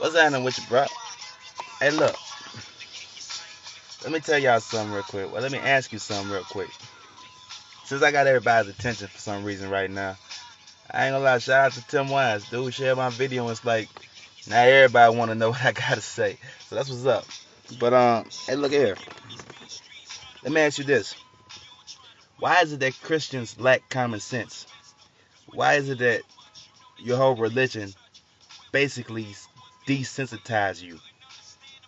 What's happening with you, bro? Hey, look, let me tell y'all something real quick. Well, let me ask you something real quick. Since I got everybody's attention for some reason right now, I ain't gonna lie. Shout out to Tim Wise, dude. Shared my video and it's like now everybody want to know what I gotta say. So that's what's up. But hey, look here. Let me ask you this: why is it that Christians lack common sense? Why is it that your whole religion basically desensitize you?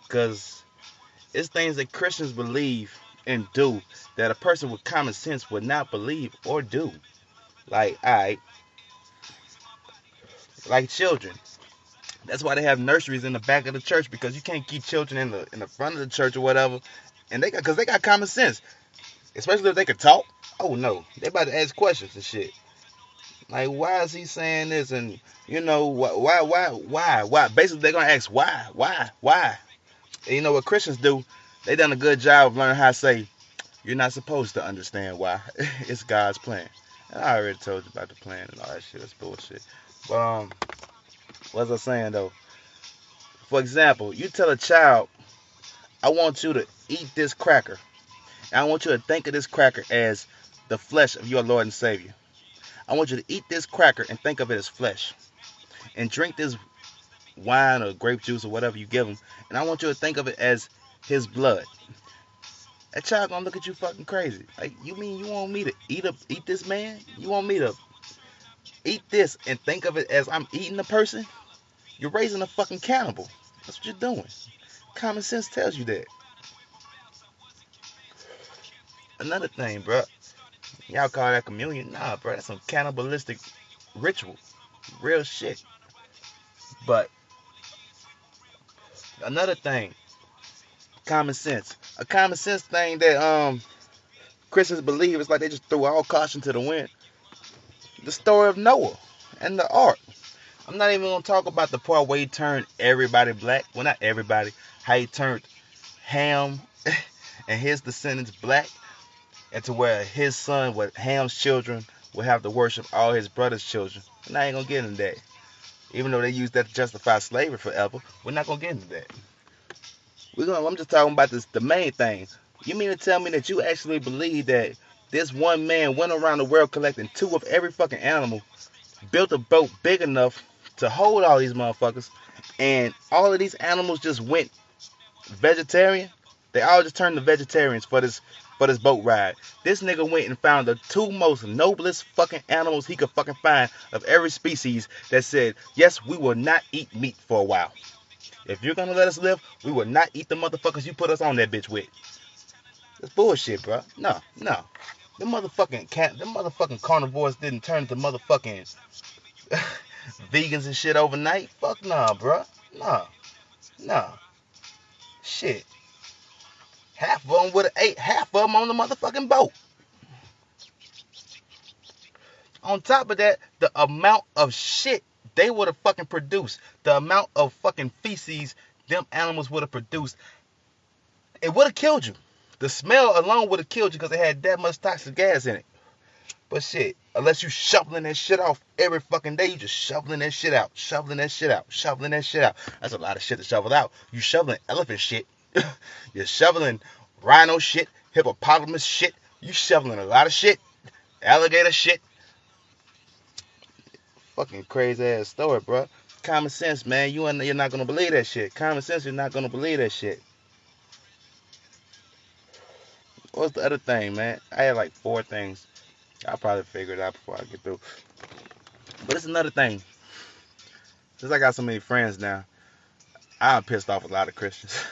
Because it's things that Christians believe and do that a person with common sense would not believe or do. Like, alright, like children. That's why they have nurseries in the back of the church because you can't keep children in the front of the church or whatever. And they got common sense, especially if they can talk. Oh no, they about to ask questions and shit. Like, why is he saying this? And you know, why? Basically, they're gonna ask why. And you know what Christians do? They done a good job of learning how to say you're not supposed to understand why. It's God's plan. And I already told you about the plan and all that shit. That's bullshit. But what was I saying though? For example, you tell a child, I want you to eat this cracker. And I want you to think of this cracker as the flesh of your Lord and Savior. I want you to eat this cracker and think of it as flesh. And drink this wine or grape juice or whatever you give him. And I want you to think of it as his blood. That child gonna look at you fucking crazy. Like, you mean you want me to eat this man? You want me to eat this and think of it as I'm eating the person? You're raising a fucking cannibal. That's what you're doing. Common sense tells you that. Another thing, bro. Y'all call that communion? Nah, bro. That's some cannibalistic ritual. Real shit. But another thing, common sense. A common sense thing that Christians believe is like they just threw all caution to the wind. The story of Noah and the ark. I'm not even gonna talk about the part where he turned everybody black. Well, not everybody. How he turned Ham and his descendants black, and to where his son, with Ham's children, will have to worship all his brother's children. And I ain't gonna get into that. Even though they use that to justify slavery forever, we're not gonna get into that. I'm just talking about this, the main thing. You mean to tell me that you actually believe that this one man went around the world collecting two of every fucking animal, built a boat big enough to hold all these motherfuckers, and all of these animals just went vegetarian? They all just turned to vegetarians for this boat ride. This nigga went and found the two most noblest fucking animals he could fucking find of every species that said, yes, we will not eat meat for a while. If you're gonna let us live, we will not eat the motherfuckers you put us on that bitch with. That's bullshit, bro. No, no. Them motherfucking carnivores didn't turn to motherfucking vegans and shit overnight. Fuck nah, bro. Nah, nah. Shit. Half of them would have ate half of them on the motherfucking boat. On top of that, the amount of shit they would have fucking produced, the amount of fucking feces them animals would have produced, it would have killed you. The smell alone would have killed you because it had that much toxic gas in it. But shit, unless you shoveling that shit off every fucking day, you just shoveling that shit out, shoveling that shit out, shoveling that shit out. That's a lot of shit to shovel out. You shoveling elephant shit. You're shoveling rhino shit, hippopotamus shit. You shoveling a lot of shit. Alligator shit. Fucking crazy ass story, bro. Common sense, man. You're not gonna believe that shit. Common sense, you're not gonna believe that shit. What's the other thing, man? I had like four things. I'll probably figure it out before I get through. But it's another thing. Since I got so many friends now, I'm pissed off a lot of Christians.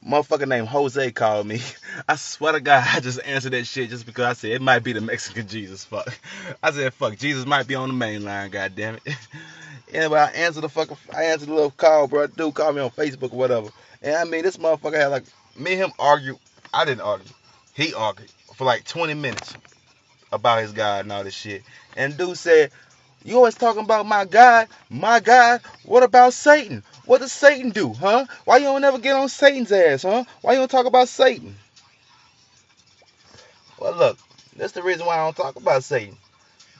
Motherfucker named Jose called me. I swear to God, I just answered that shit just because I said it might be the Mexican Jesus. Fuck. I said, fuck, Jesus might be on the main line, god damn it. Anyway, I answered the little call, bro. Dude called me on Facebook or whatever. And I mean, this motherfucker had like, me and him argue. I didn't argue. He argued for like 20 minutes about his God and all this shit. And dude said, you always talking about my God, my God. What about Satan? What does Satan do, huh? Why you don't ever get on Satan's ass, huh? Why you don't talk about Satan? Well, look, that's the reason why I don't talk about Satan.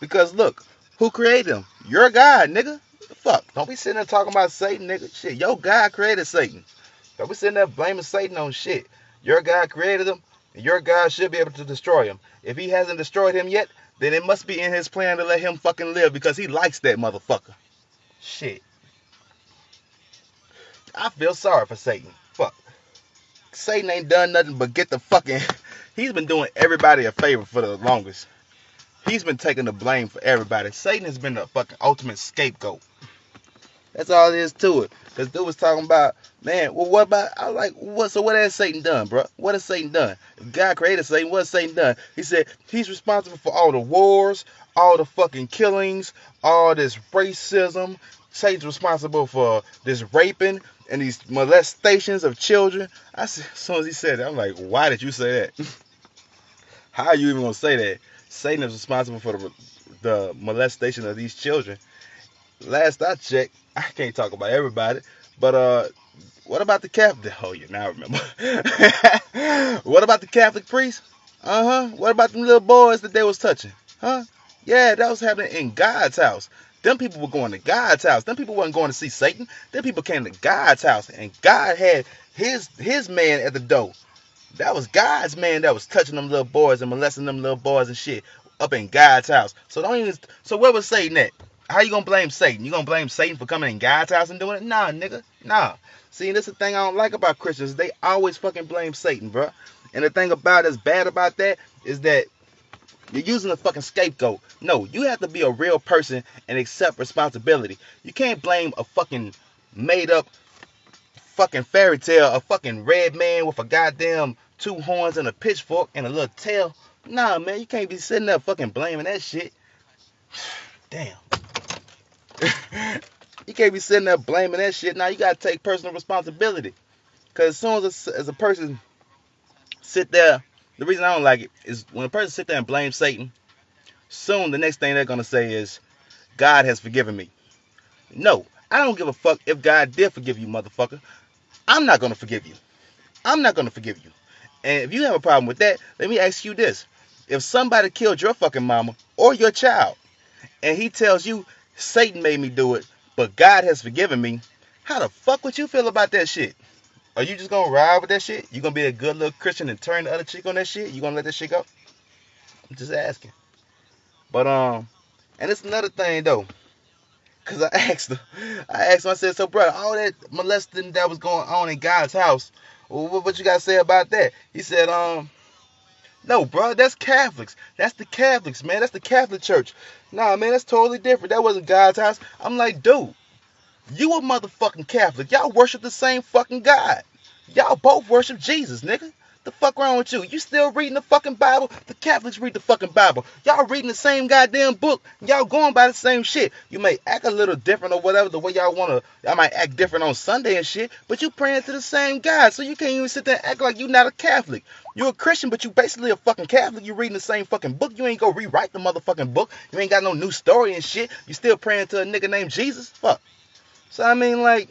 Because look, who created him? Your God, nigga. Fuck. Don't be sitting there talking about Satan, nigga. Shit, your God created Satan. Don't be sitting there blaming Satan on shit. Your God created him, and your God should be able to destroy him. If he hasn't destroyed him yet, then it must be in his plan to let him fucking live because he likes that motherfucker. Shit. I feel sorry for Satan. Fuck. Satan ain't done nothing but get the fucking... He's been doing everybody a favor for the longest. He's been taking the blame for everybody. Satan has been the fucking ultimate scapegoat. That's all there is to it. Because dude was talking about, man, well, what about, I was like, what? So what has Satan done, bro? What has Satan done? If God created Satan, what has Satan done? He said he's responsible for all the wars, all the fucking killings, all this racism. Satan's responsible for this raping and these molestations of children. As soon as he said that, I'm like, why did you say that? How are you even going to say that? Satan is responsible for the molestation of these children. Last I checked, I can't talk about everybody, but what about the Catholic? Oh yeah, now I remember. What about the Catholic priests? What about them little boys that they was touching? Huh? Yeah, that was happening in God's house. Them people were going to God's house. Them people wasn't going to see Satan. Them people came to God's house, and God had his man at the door. That was God's man that was touching them little boys and molesting them little boys and shit up in God's house. So don't even. So where was Satan at? How you gonna blame Satan? You gonna blame Satan for coming in God's house and doing it? Nah, nigga. Nah. See, this is the thing I don't like about Christians. They always fucking blame Satan, bro. And the thing that's bad about that is that you're using a fucking scapegoat. No, you have to be a real person and accept responsibility. You can't blame a fucking made up fucking fairy tale, a fucking red man with a goddamn 2 horns and a pitchfork and a little tail. Nah, man, you can't be sitting there fucking blaming that shit. Damn. You can't be sitting there blaming that shit. Now you gotta take personal responsibility. Cause as soon as a person sit there, the reason I don't like it is when a person sit there and blame Satan, soon the next thing they're gonna say is, God has forgiven me. No, I don't give a fuck if God did forgive you, motherfucker. I'm not gonna forgive you. I'm not gonna forgive you. And if you have a problem with that, let me ask you this. If somebody killed your fucking mama or your child, and he tells you, Satan made me do it, but God has forgiven me, how the fuck would you feel about that shit? Are you just gonna ride with that shit? You gonna be a good little Christian and turn the other cheek on that shit? You gonna let that shit go? I'm just asking. But and it's another thing though. Cause I asked him, I said, so bro, all that molesting that was going on in God's house, what you gotta say about that? He said, no, bro, that's Catholics. That's the Catholics, man. That's the Catholic Church. Nah, man, that's totally different. That wasn't God's house. I'm like, dude, you a motherfucking Catholic. Y'all worship the same fucking God. Y'all both worship Jesus, nigga. The fuck wrong with you? You still reading the fucking Bible? The Catholics read the fucking Bible. Y'all reading the same goddamn book. Y'all going by the same shit. You may act a little different or whatever, the way y'all want to. Y'all might act different on Sunday and shit, but you praying to the same God. So you can't even sit there and act like you not a Catholic. You're a Christian, but you basically a fucking Catholic. You reading the same fucking book. You ain't go rewrite the motherfucking book. You ain't got no new story and shit. You still praying to a nigga named Jesus? Fuck. So I mean, like,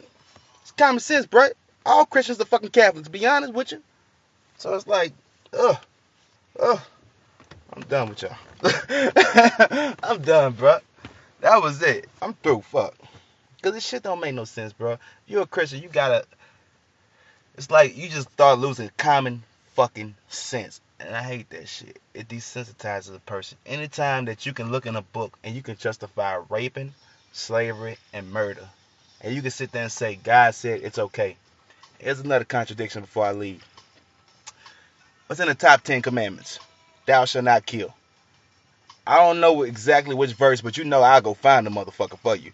it's common sense, bro. All Christians are fucking Catholics, to be honest with you. So it's like, ugh, I'm done with y'all. I'm done, bro. That was it. I'm through. Fuck. Cause this shit don't make no sense, bro. If you're a Christian, you gotta. It's like you just start losing common fucking sense, and I hate that shit. It desensitizes a person. Anytime that you can look in a book and you can justify raping, slavery, and murder, and you can sit there and say God said it's okay. Here's another contradiction before I leave. What's in the top 10 commandments? Thou shalt not kill. I don't know exactly which verse, but you know I'll go find the motherfucker for you.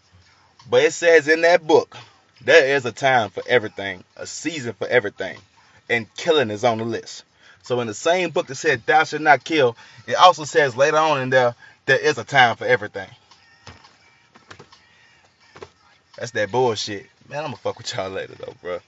But it says in that book, there is a time for everything, a season for everything, and killing is on the list. So in the same book that said thou shalt not kill, it also says later on in there is a time for everything. That's that bullshit. Man, I'm gonna fuck with y'all later though, bro.